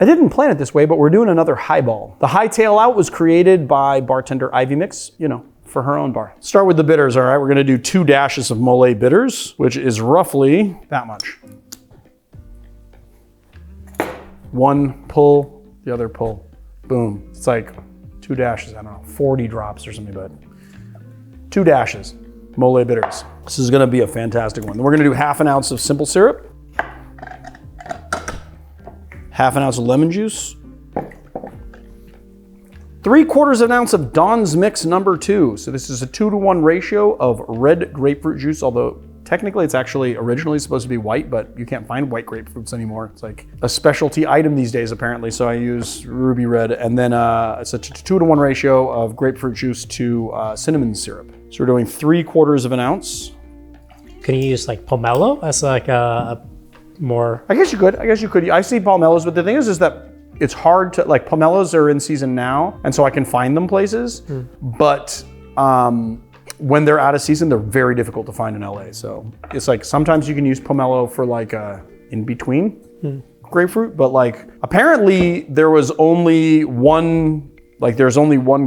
I didn't plan it this way, but we're doing another highball. The Hightail Out was created by bartender Ivy Mix, you know, for her own bar. Start with the bitters, all right? We're gonna do 2 dashes of mole bitters, which is roughly that much. One pull, the other pull, boom. It's like 2 dashes, I don't know, 40 drops or something, but 2 dashes, mole bitters. This is gonna be a fantastic one. Then we're gonna do 1/2 ounce of simple syrup, 1/2 ounce of lemon juice, 3/4 ounce of Dawn's Mix number 2. So this is a 2-to-1 ratio of red grapefruit juice, although technically it's actually originally supposed to be white, but you can't find white grapefruits anymore. It's like a specialty item these days apparently, so I use ruby red. And then it's a 2-to-1 ratio of grapefruit juice to cinnamon syrup. So we're doing 3/4 ounce. Can you use like pomelo as like a more? I guess you could. I see pomelos, but the thing is that it's hard to, like, pomelos are in season now, and so I can find them places, but when they're out of season, they're very difficult to find in LA. So it's like, sometimes you can use pomelo for like in between grapefruit, but like apparently there's only one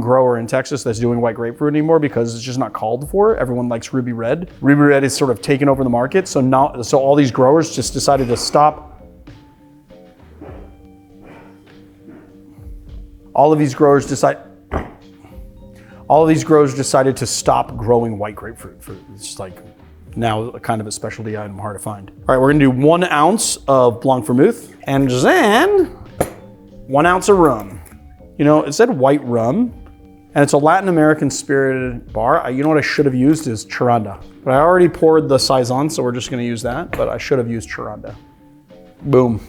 grower in Texas that's doing white grapefruit anymore because it's just not called for. Everyone likes ruby red. Ruby red is sort of taken over the market. So now, all these growers just decided to stop. All of these growers decided to stop growing white grapefruit. It's like now kind of a specialty item, hard to find. All right, we're gonna do 1 ounce of Blanc Vermouth and then 1 ounce of rum. You know, it said white rum, and it's a Latin American spirited bar. You know what I should have used is Charanda. But I already poured the Saison, so we're just gonna use that, but I should have used Charanda. Boom.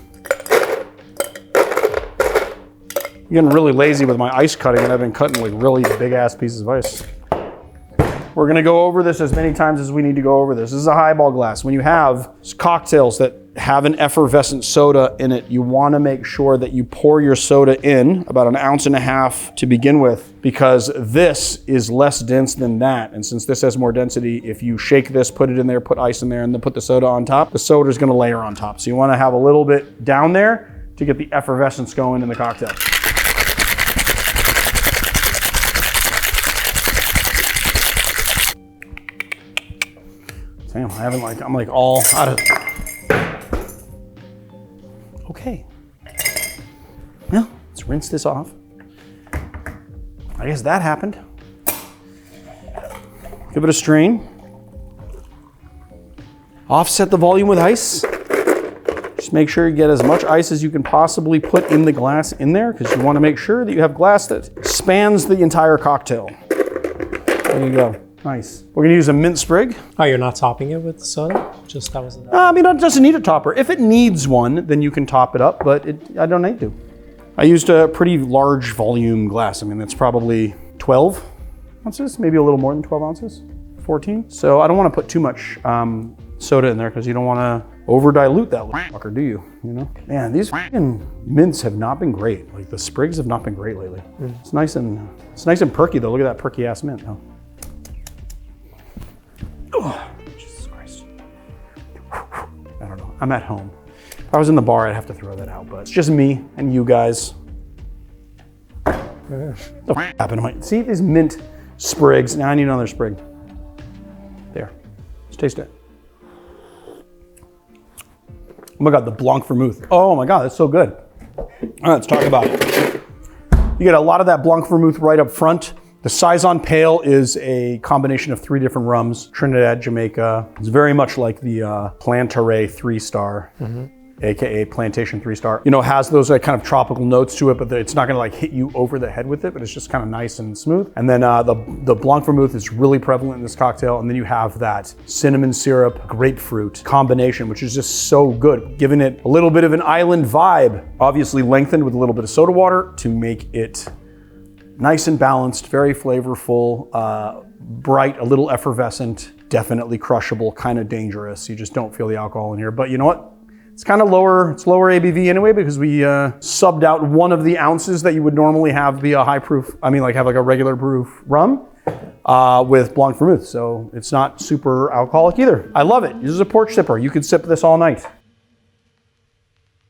I'm getting really lazy with my ice cutting, and I've been cutting like really big ass pieces of ice. We're gonna go over this as many times as we need to go over this. This is a highball glass. When you have cocktails that have an effervescent soda in it, you wanna make sure that you pour your soda in about 1.5 ounces to begin with, because this is less dense than that. And since this has more density, if you shake this, put it in there, put ice in there, and then put the soda on top, the soda is gonna layer on top. So you wanna have a little bit down there to get the effervescence going in the cocktail. Damn, I'm like all out of. Okay. Well, let's rinse this off. I guess that happened. Give it a strain. Offset the volume with ice. Just make sure you get as much ice as you can possibly put in the glass in there, because you want to make sure that you have glass that spans the entire cocktail. There you go. Nice. We're gonna use a mint sprig. Oh, you're not topping it with soda? Just that was enough. I mean, it doesn't need a topper. If it needs one, then you can top it up, but I don't need to. I used a pretty large volume glass. I mean, that's probably 12 ounces, maybe a little more than 12 ounces, 14. So I don't wanna put too much soda in there because you don't wanna over dilute that fucker, do you? You know? Man, these fucking mints have not been great. Like the sprigs have not been great lately. It's nice and perky though. Look at that perky ass mint though. Oh, Jesus Christ. I don't know, I'm at home. If I was in the bar, I'd have to throw that out, but it's just me and you guys. What the f happened to my, see these mint sprigs? Now I need another sprig. There, let's taste it. Oh my God, the Blanc Vermouth. Oh my God, that's so good. All right, let's talk about it. You get a lot of that Blanc Vermouth right up front. The Saison Pale is a combination of 3 different rums, Trinidad, Jamaica. It's very much like the Plantaray 3-star, AKA Plantation 3-star. You know, has those like kind of tropical notes to it, but it's not gonna like hit you over the head with it, but it's just kind of nice and smooth. And then the Blanc Vermouth is really prevalent in this cocktail. And then you have that cinnamon syrup, grapefruit combination, which is just so good, giving it a little bit of an island vibe, obviously lengthened with a little bit of soda water to make it nice and balanced, very flavorful, bright, a little effervescent, definitely crushable, kind of dangerous. You just don't feel the alcohol in here. But you know what? It's kind of lower, it's lower ABV anyway, because we subbed out 1 of the ounces that you would normally have be a high proof, have like a regular proof rum with Blanc Vermouth. So it's not super alcoholic either. I love it. This is a porch sipper. You could sip this all night.